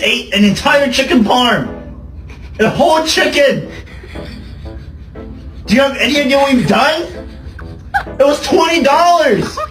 ate an entire chicken parm. A whole chicken. Do you have any idea what we've done? It was $20.